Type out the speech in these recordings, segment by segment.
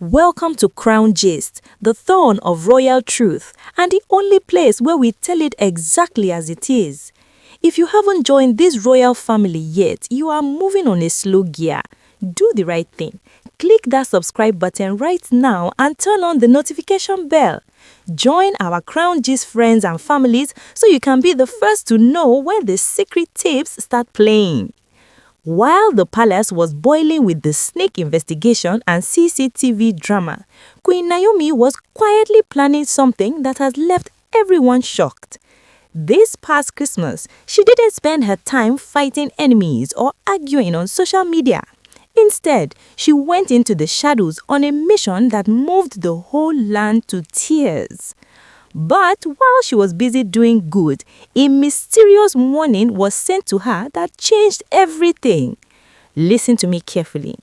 Welcome to Crown Gist, the thorn of royal truth, and the only place where we tell it exactly as it is. If you haven't joined this royal family yet, you are moving on a slow gear. Do the right thing. Click that subscribe button right now and turn on the notification bell. Join our Crown Gist friends and families so you can be the first to know when the secret tapes start playing. While the palace was boiling with the snake investigation and CCTV drama, Queen Naomi was quietly planning something that has left everyone shocked. This past Christmas, she didn't spend her time fighting enemies or arguing on social media. Instead, she went into the shadows on a mission that moved the whole land to tears. But while she was busy doing good, a mysterious warning was sent to her that changed everything. Listen to me carefully.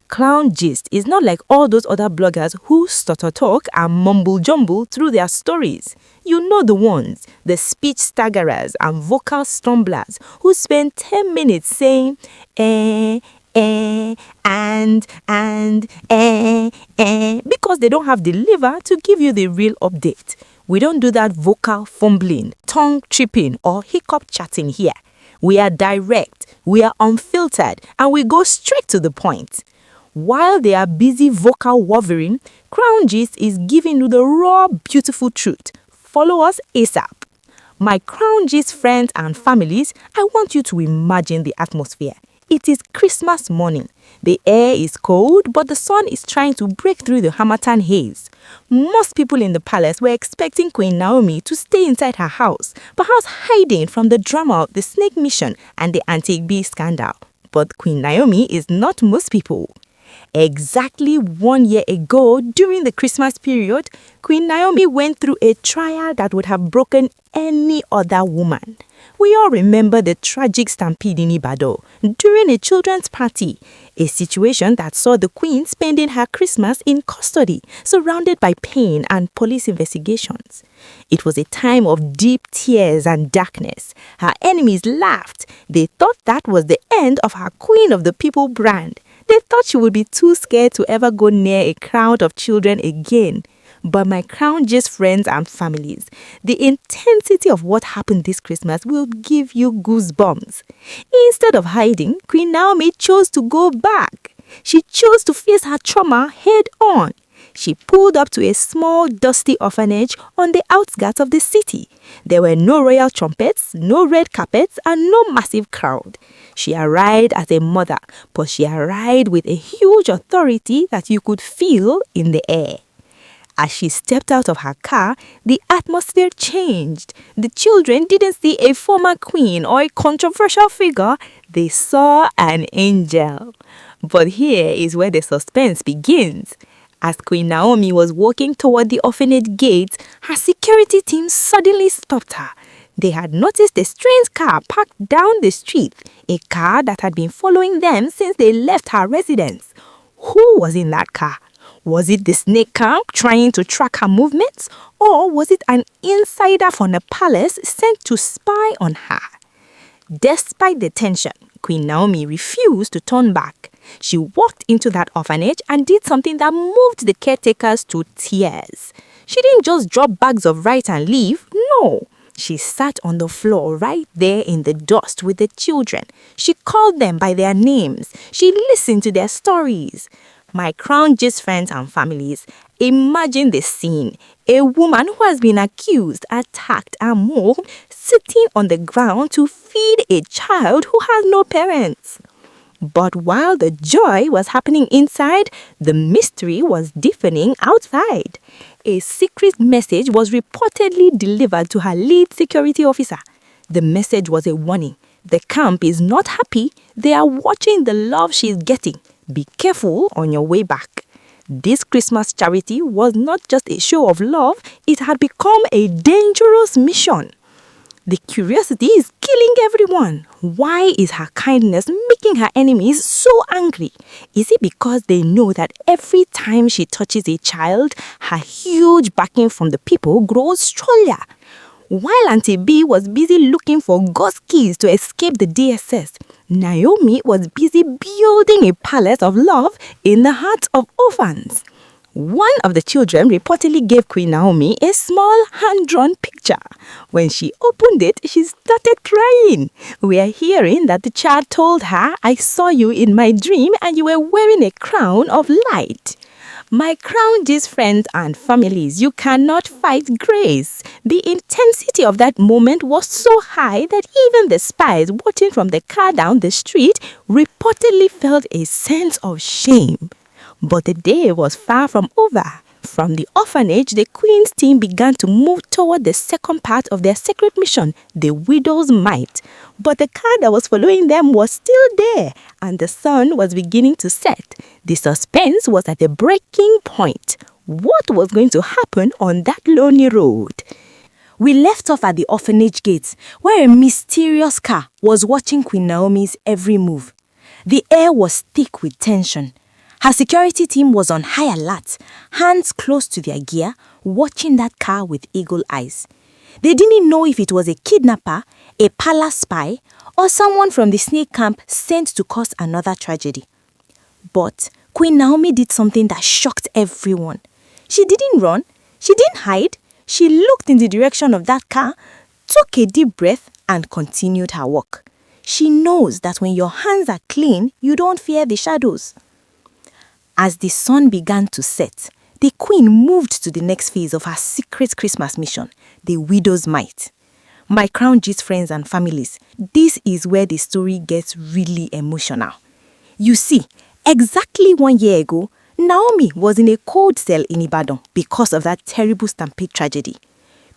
Crown Gist is not like all those other bloggers who stutter talk and mumble jumble through their stories. You know the ones, the speech staggerers and vocal stumblers who spend 10 minutes saying because they don't have the liver to give you the real update. We don't do that vocal fumbling, tongue tripping, or hiccup chatting here. We are direct, we are unfiltered, and we go straight to the point. While they are busy vocal wavering, Crown Gist is giving you the raw, beautiful truth. Follow us ASAP. My Crown Gist friends and families, I want you to imagine the atmosphere. It is Christmas morning. The air is cold, but the sun is trying to break through the Harmattan haze. Most people in the palace were expecting Queen Naomi to stay inside her house, perhaps hiding from the drama of the snake mission and the antique bee scandal. But Queen Naomi is not most people. Exactly 1 year ago, during the Christmas period, Queen Naomi went through a trial that would have broken any other woman. We all remember the tragic stampede in Ibadan during a children's party, a situation that saw the queen spending her Christmas in custody, surrounded by pain and police investigations. It was a time of deep tears and darkness. Her enemies laughed. They thought that was the end of her Queen of the People brand. They thought she would be too scared to ever go near a crowd of children again. But my Crown Gist friends and families, the intensity of what happened this Christmas will give you goosebumps. Instead of hiding, Queen Naomi chose to go back. She chose to face her trauma head on. She pulled up to a small, dusty orphanage on the outskirts of the city. There were no royal trumpets, no red carpets, and no massive crowd. She arrived as a mother, but she arrived with a huge authority that you could feel in the air. As she stepped out of her car, the atmosphere changed. The children didn't see a former queen or a controversial figure. They saw an angel. But here is where the suspense begins. As Queen Naomi was walking toward the orphanage gate, her security team suddenly stopped her. They had noticed a strange car parked down the street, a car that had been following them since they left her residence. Who was in that car? Was it the snake camp trying to track her movements, or was it an insider from the palace sent to spy on her? Despite the tension, Queen Naomi refused to turn back. She walked into that orphanage and did something that moved the caretakers to tears. She didn't just drop bags of rice and leave, no. She sat on the floor right there in the dust with the children. She called them by their names. She listened to their stories. My Crown Gist friends and families, imagine the scene. A woman who has been accused, attacked, and mocked, sitting on the ground to feed a child who has no parents. But while the joy was happening inside, the mystery was deafening outside. A secret message was reportedly delivered to her lead security officer. The message was a warning. The camp is not happy. They are watching the love she's getting. Be careful on your way back. This Christmas charity was not just a show of love, it had become a dangerous mission. The curiosity is killing everyone. Why is her kindness making her enemies so angry? Is it because they know that every time she touches a child, her huge backing from the people grows stronger? While Auntie B was busy looking for ghost keys to escape the DSS, Naomi was busy building a palace of love in the hearts of orphans. One of the children reportedly gave Queen Naomi a small hand-drawn picture. When she opened it, she started crying. We are hearing that the child told her, "I saw you in my dream and you were wearing a crown of light." My crown G's friends and families, you cannot fight grace. The intensity of that moment was so high that even the spies watching from the car down the street reportedly felt a sense of shame. But the day was far from over. From the orphanage, the Queen's team began to move toward the second part of their secret mission, the widow's mite. But the car that was following them was still there, and the sun was beginning to set. The suspense was at a breaking point. What was going to happen on that lonely road? We left off at the orphanage gates, where a mysterious car was watching Queen Naomi's every move. The air was thick with tension. Her security team was on high alert, hands close to their gear, watching that car with eagle eyes. They didn't know if it was a kidnapper, a palace spy, or someone from the snake camp sent to cause another tragedy. But Queen Naomi did something that shocked everyone. She didn't run, she didn't hide, she looked in the direction of that car, took a deep breath, and continued her walk. She knows that when your hands are clean, you don't fear the shadows. As the sun began to set, the Queen moved to the next phase of her secret Christmas mission, the widow's mite. My Crown G's friends and families, this is where the story gets really emotional. You see, exactly 1 year ago, Naomi was in a cold cell in Ibadan because of that terrible stampede tragedy.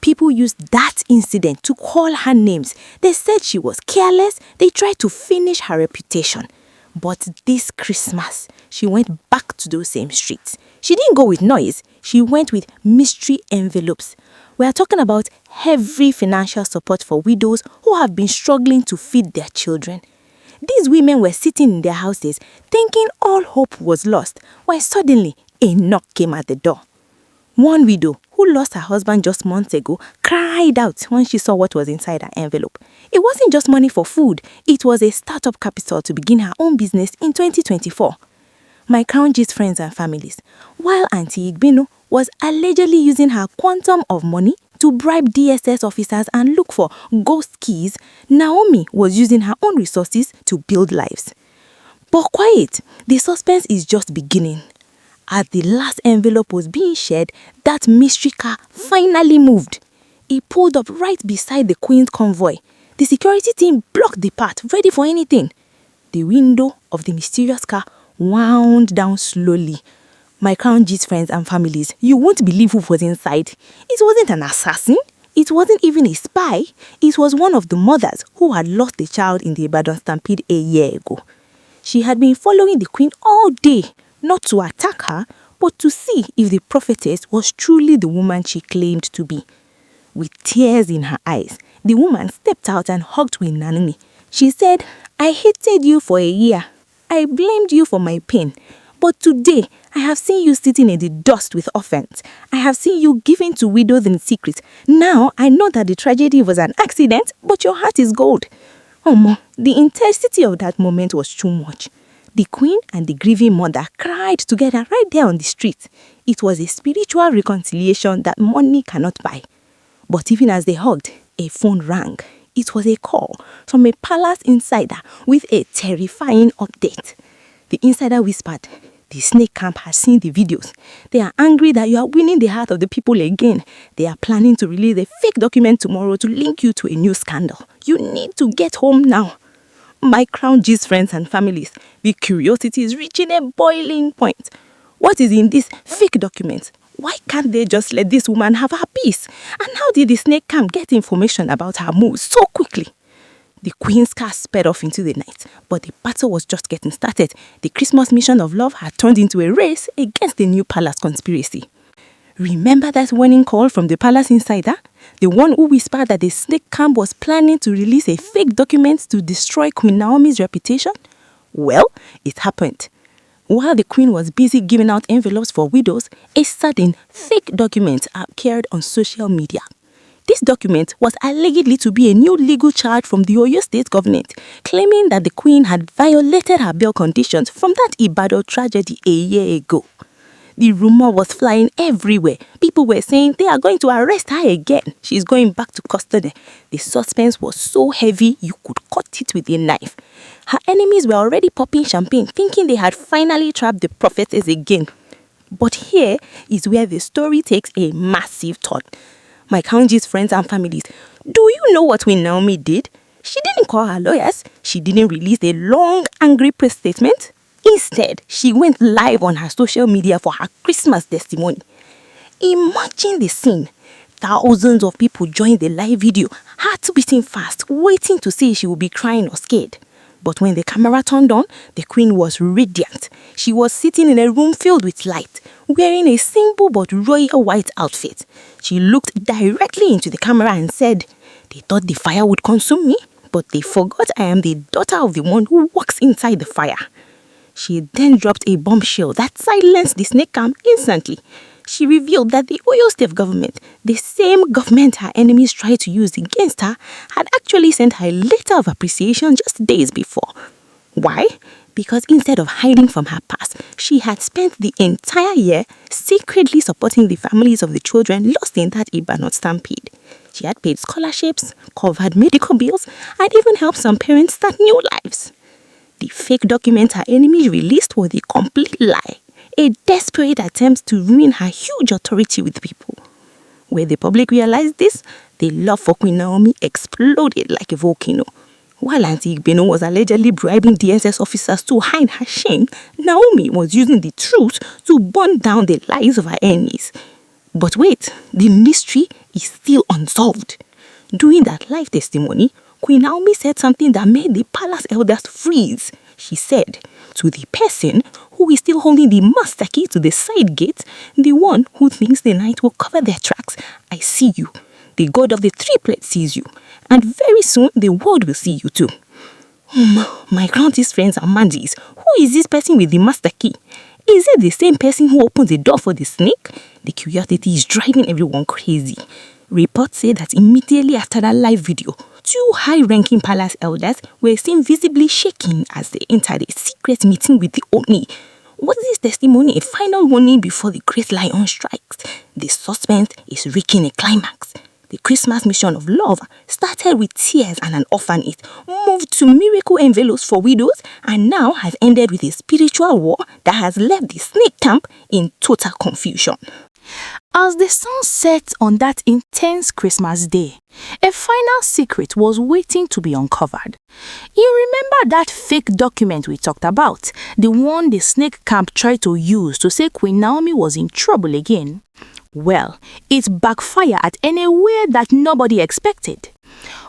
People used that incident to call her names. They said she was careless. They tried to finish her reputation. But this Christmas, she went back to those same streets. She didn't go with noise. She went with mystery envelopes. We are talking about heavy financial support for widows who have been struggling to feed their children. These women were sitting in their houses thinking all hope was lost when suddenly a knock came at the door. One widow who lost her husband just months ago cried out when she saw what was inside her envelope. It wasn't just money for food, it was a startup capital to begin her own business in 2024. My Crown G's friends and families, while Auntie Igbino was allegedly using her quantum of money to bribe DSS officers and look for ghost keys, Naomi was using her own resources to build lives. But quiet, the suspense is just beginning. As the last envelope was being shared, that mystery car finally moved. It pulled up right beside the Queen's convoy. The security team blocked the path, ready for anything. The window of the mysterious car wound down slowly. My Crown G's friends and families, you won't believe who was inside. It wasn't an assassin. It wasn't even a spy. It was one of the mothers who had lost a child in the Ibadan stampede a year ago. She had been following the Queen all day, not to attack her, but to see if the prophetess was truly the woman she claimed to be. With tears in her eyes, the woman stepped out and hugged Queen Naomi. She said, "I hated you for a year. I blamed you for my pain. But today, I have seen you sitting in the dust with orphans. I have seen you giving to widows in secret. Now, I know that the tragedy was an accident, but your heart is gold." The intensity of that moment was too much. The Queen and the grieving mother cried together right there on the street. It was a spiritual reconciliation that money cannot buy. But even as they hugged, a phone rang. It was a call from a palace insider with a terrifying update. The insider whispered, "The snake camp has seen the videos. They are angry that you are winning the heart of the people again. They are planning to release a fake document tomorrow to link you to a new scandal. You need to get home now." My Crown G's friends and families, the curiosity is reaching a boiling point. What is in this fake document? Why can't they just let this woman have her peace? And how did the snake camp get information about her moves so quickly? The Queen's car sped off into the night, but the battle was just getting started. The Christmas mission of love had turned into a race against the new palace conspiracy. Remember that warning call from the palace insider? The one who whispered that the snake camp was planning to release a fake document to destroy Queen Naomi's reputation? Well, it happened. While the Queen was busy giving out envelopes for widows, a sudden fake document appeared on social media. This document was allegedly to be a new legal charge from the Oyo state government, claiming that the Queen had violated her bail conditions from that Ibadan tragedy a year ago. The rumor was flying everywhere. People were saying they are going to arrest her again. She's going back to custody. The suspense was so heavy you could cut it with a knife. Her enemies were already popping champagne, thinking they had finally trapped the prophetess again. But here is where the story takes a massive turn. My Kanji's friends and families, do you know what Queen Naomi did? She didn't call her lawyers. She didn't release a long, angry press statement. Instead, she went live on her social media for her Christmas testimony. Imagine the scene. Thousands of people joined the live video, heart beating fast, waiting to see if she would be crying or scared. But when the camera turned on, the queen was radiant. She was sitting in a room filled with light, wearing a simple but royal white outfit. She looked directly into the camera and said, "They thought the fire would consume me, but they forgot I am the daughter of the one who walks inside the fire." She then dropped a bombshell that silenced the snake camp instantly. She revealed that the Oyo State government, the same government her enemies tried to use against her, had actually sent her a letter of appreciation just days before. Why? Because instead of hiding from her past, she had spent the entire year secretly supporting the families of the children lost in that Ibanot stampede. She had paid scholarships, covered medical bills, and even helped some parents start new lives. The fake document her enemies released was a complete lie, a desperate attempt to ruin her huge authority with people. When the public realized this, the love for Queen Naomi exploded like a volcano. While Auntie Igbeno was allegedly bribing DSS officers to hide her shame, Naomi was using the truth to burn down the lies of her enemies. But wait, the mystery is still unsolved. During that live testimony, Queen Naomi said something that made the palace elders freeze. She said, "To the person who is still holding the master key to the side gate, the one who thinks the night will cover their tracks, I see you. The God of the triplet sees you. And very soon, the world will see you too." My Granty's friends and Mandy's, who is this person with the master key? Is it the same person who opened the door for the snake? The curiosity is driving everyone crazy. Reports say that immediately after that live video, 2 high-ranking palace elders were seen visibly shaking as they entered a secret meeting with the ooni. Was this testimony a final warning before the great lion strikes? The suspense is reaching a climax. The Christmas mission of love started with tears and an orphanage, moved to miracle envelopes for widows, and now has ended with a spiritual war that has left the snake camp in total confusion. As the sun set on that intense Christmas day, a final secret was waiting to be uncovered. You remember that fake document we talked about, the one the snake camp tried to use to say Queen Naomi was in trouble again? Well, it backfired in a way that nobody expected.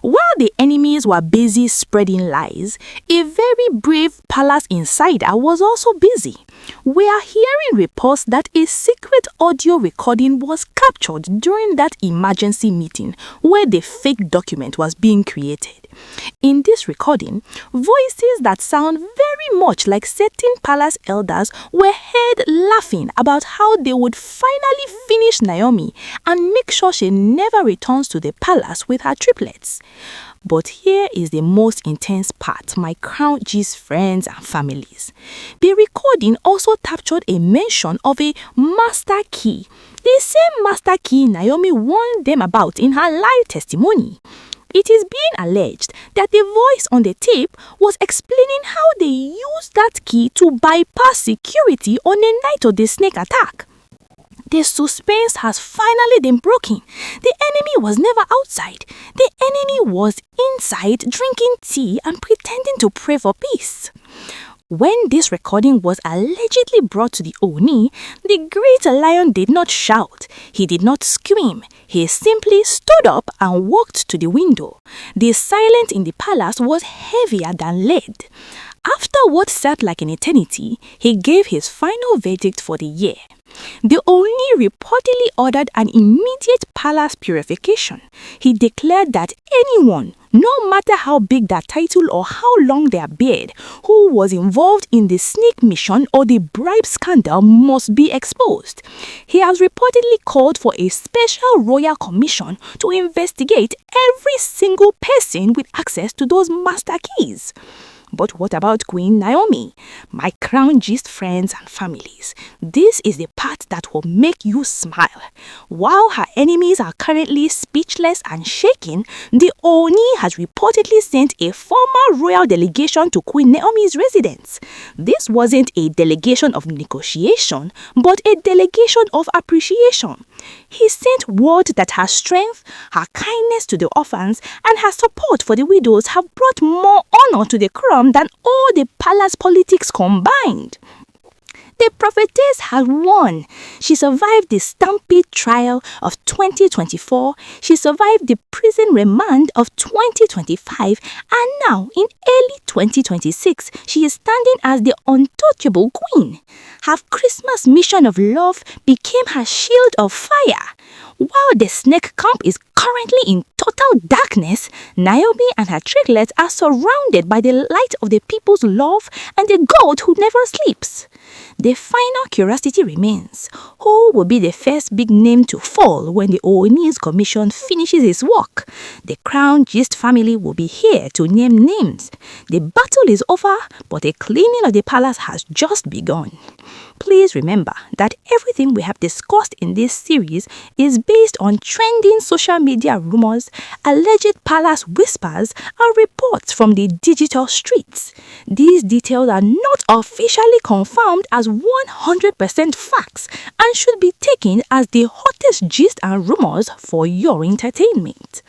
While the enemies were busy spreading lies, a very brave palace insider was also busy. We are hearing reports that a secret audio recording was captured during that emergency meeting where the fake document was being created. In this recording, voices that sound very much like certain palace elders were heard laughing about how they would finally finish Naomi and make sure she never returns to the palace with her triplets. But here is the most intense part, my Crown G's friends and families. The recording also captured a mention of a master key, the same master key Naomi warned them about in her live testimony. It is being alleged that the voice on the tape was explaining how they used that key to bypass security on the night of the snake attack. The suspense has finally been broken. The enemy was never outside. The enemy was inside drinking tea and pretending to pray for peace. When this recording was allegedly brought to the ooni, the great lion did not shout. He did not scream. He simply stood up and walked to the window. The silence in the palace was heavier than lead. After what felt like an eternity, he gave his final verdict for the year. The ooni reportedly ordered an immediate palace purification. He declared that anyone, no matter how big their title or how long their beard, who was involved in the snake mission or the bribe scandal must be exposed. He has reportedly called for a special royal commission to investigate every single person with access to those master keys. But what about Queen Naomi? My crown gist friends and families, this is the part that will make you smile. While her enemies are currently speechless and shaking, the Ooni has reportedly sent a former royal delegation to Queen Naomi's residence. This wasn't a delegation of negotiation, but a delegation of appreciation. He sent word that her strength, her kindness to the orphans, and her support for the widows have brought more honor to the crown than all the palace politics combined. The prophetess has won. She survived the stampede trial of 2024, she survived the prison remand of 2025, and now in early 2026, she is standing as the untouchable queen. Her Christmas mission of love became her shield of fire. While the snake camp is currently in total darkness, Naomi and her triplets are surrounded by the light of the people's love and the God who never sleeps. The final curiosity remains: who will be the first big name to fall when the Ooni's commission finishes its work? The Crown Gist family will be here to name names. The battle is over, but the cleaning of the palace has just begun. Please remember that everything we have discussed in this series is based on trending social media rumors, alleged palace whispers, and reports from the digital streets. These details are not officially confirmed as 100% facts and should be taken as the hottest gist and rumors for your entertainment.